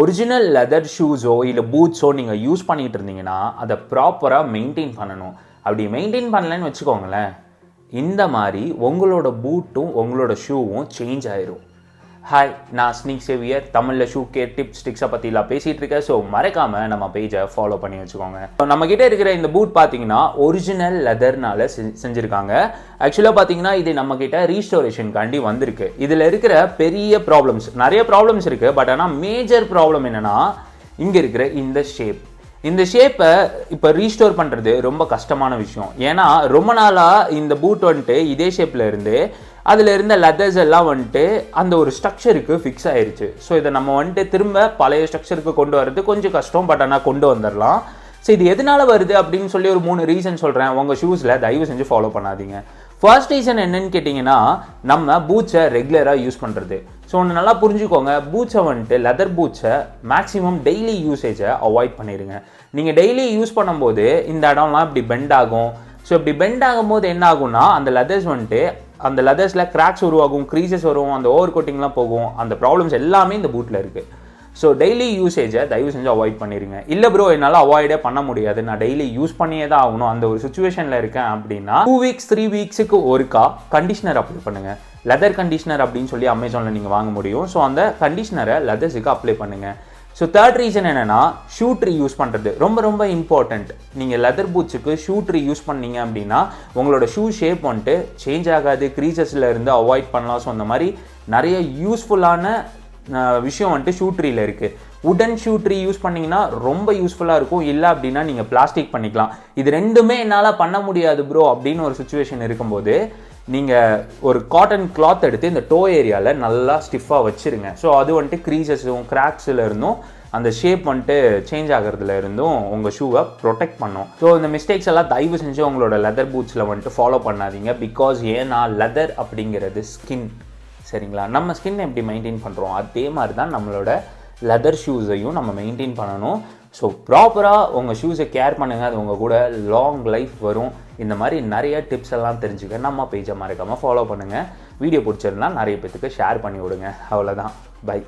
Original leather ஷூஸோ இல்லை பூட்ஸோ நீங்கள் use பண்ணிகிட்டு இருந்தீங்கன்னா அதை ப்ராப்பராக மெயின்டைன் பண்ணணும். அப்படி மெயின்டைன் பண்ணலன்னு வச்சுக்கோங்களேன், இந்த மாதிரி உங்களோட பூட்டும் உங்களோட ஷூவும் சேஞ்ச் ஆயிரும். ஹாய், நான் ஸ்னீக் சேவியர். தமிழில் ஷூ கேர் டிப்ஸ் ஸ்டிக்ஸை பற்றிலாம் பேசிகிட்டு இருக்கேன். ஸோ மறக்காமல் நம்ம பேஜை ஃபாலோ பண்ணி வச்சுக்கோங்க. நம்மக்கிட்ட இருக்கிற இந்த பூட் பார்த்தீங்கன்னா ஒரிஜினல் லெதர்னால செஞ்சுருக்காங்க. ஆக்சுவலாக பார்த்தீங்கன்னா இது நம்மக்கிட்ட ரீஸ்டோரேஷனுக்காண்டி வந்திருக்கு. இதில் இருக்கிற பெரிய ப்ராப்ளம்ஸ், நிறைய ப்ராப்ளம்ஸ் இருக்குது. பட் ஆனால் மேஜர் ப்ராப்ளம் என்னென்னா இங்கே இருக்கிற இந்த ஷேப். இந்த ஷேப்பை இப்போ ரீஸ்டோர் பண்ணுறது ரொம்ப கஷ்டமான விஷயம். ஏன்னா ரொம்ப நாளாக இந்த பூட் வந்துட்டு இதே ஷேப்பில் இருந்து அதில் இருந்த லெதர்ஸ் எல்லாம் வந்துட்டு அந்த ஒரு ஸ்ட்ரக்சருக்கு ஃபிக்ஸ் ஆயிடுச்சு. ஸோ இதை நம்ம வந்துட்டு திரும்ப பழைய ஸ்ட்ரக்சருக்கு கொண்டு வரது கொஞ்சம் கஷ்டம். பட் ஆனால் கொண்டு வந்துடலாம். ஸோ இது எதனால் வருது அப்படின்னு சொல்லி ஒரு 3 ரீசன் சொல்கிறேன். உங்கள் ஷூஸில் தயவு செஞ்சு ஃபாலோ பண்ணாதீங்க. ஃபர்ஸ்ட் ரீசன் என்னன்னு கேட்டிங்கன்னா, நம்ம பூட்ஸை ரெகுலராக யூஸ் பண்ணுறது. ஸோ ஒன்று நல்லா புரிஞ்சுக்கோங்க, பூட்ஸை வந்துட்டு லெதர் பூட்ஸை மேக்ஸிமம் டெய்லி யூசேஜை அவாய்ட் பண்ணிடுங்க. நீங்கள் டெய்லி யூஸ் பண்ணும்போது இந்த இடம்லாம் இப்படி பெண்ட் ஆகும். ஸோ இப்படி பெண்ட் ஆகும்போது என்ன ஆகும்னா, அந்த லெதர்ஸ் வந்துட்டு அந்த லெதர்ஸில் கிராக்ஸ் உருவாகும், க்ரீசஸ் வரும், அந்த ஓவர் கோட்டிங்லாம் போகும். அந்த ப்ராப்ளம்ஸ் எல்லாமே இந்த பூட்டில் இருக்குது. ஸோ டெய்லி யூசேஜை தயவு செஞ்சு அவாய்ட் பண்ணிடுங்க. இல்லை ப்ரோ என்னால் அவாய்டே பண்ண முடியாது, நான் டெய்லி யூஸ் பண்ணியே தான் ஆகணும், அந்த ஒரு சுச்சுவேஷனில் இருக்கேன் அப்படின்னா 2 வீக்ஸ் 3 வீக்ஸுக்கு ஒருக்கா கண்டிஷனர் அப்ளை பண்ணுங்கள். லெதர் கண்டிஷனர் அப்படின்னு சொல்லி அமேசானில் நீங்கள் வாங்க முடியும். ஸோ அந்த கண்டிஷனரை லெதர்ஸுக்கு அப்ளை பண்ணுங்கள். ஸோ தேர்ட் ரீசன் என்னென்னா, ஷூ ட்ரீ யூஸ் பண்ணுறது ரொம்ப ரொம்ப இம்பார்ட்டண்ட். நீங்கள் லெதர் பூட்ஸுக்கு ஷூ ட்ரீ யூஸ் பண்ணீங்க அப்படின்னா உங்களோட ஷூ ஷேப் வந்துட்டு சேஞ்ச் ஆகாது, க்ரீசஸில் இருந்து அவாய்ட் பண்ணலாம். ஸோ அந்த மாதிரி நிறைய யூஸ்ஃபுல்லான விஷயம் வந்துட்டு ஷூ ட்ரீயில் இருக்குது. உடன் ஷூ ட்ரீ யூஸ் பண்ணிங்கன்னா ரொம்ப யூஸ்ஃபுல்லாக இருக்கும். இல்லை அப்படின்னா நீங்கள் பிளாஸ்டிக் பண்ணிக்கலாம். இது ரெண்டுமே என்னால் பண்ண முடியாது ப்ரோ அப்படின்னு ஒரு சுச்சுவேஷன் இருக்கும்போது நீங்கள் ஒரு காட்டன் கிளாத் எடுத்து இந்த டோ ஏரியாவில் நல்லா ஸ்டிஃபாக வச்சுருங்க. ஸோ அது வந்துட்டு க்ரீசஸும் கிராக்ஸில் இருந்தும் அந்த ஷேப் வந்துட்டு சேஞ்ச் ஆகிறதுல இருந்தும் உங்கள் ஷூவை ப்ரொடெக்ட் பண்ணும். ஸோ இந்த மிஸ்டேக்ஸ் எல்லாம் தயவு செஞ்சு உங்களோட லெதர் பூட்ஸில் வந்துட்டு ஃபாலோ பண்ணாதீங்க. பிகாஸ் ஏன்னா லெதர் அப்படிங்கிறது ஸ்கின், சரிங்களா? நம்ம ஸ்கின் எப்படி மெயின்டைன் பண்ணுறோம் அதே மாதிரி தான் நம்மளோட லெதர் ஷூஸையும் நம்ம மெயின்டைன் பண்ணணும். ஸோ ப்ராப்பராக உங்கள் ஷூஸை கேர் பண்ணுங்கள், அது உங்கள் கூட லாங் லைஃப் வரும். இந்த மாதிரி நிறைய டிப்ஸ் எல்லாம் தெரிஞ்சுக்க நம்ம பேஜை மறக்காமல் ஃபாலோ பண்ணுங்கள். வீடியோ பிடிச்சிருந்தா நிறைய பேத்துக்கு ஷேர் பண்ணி விடுங்க. அவ்வளோதான், பை.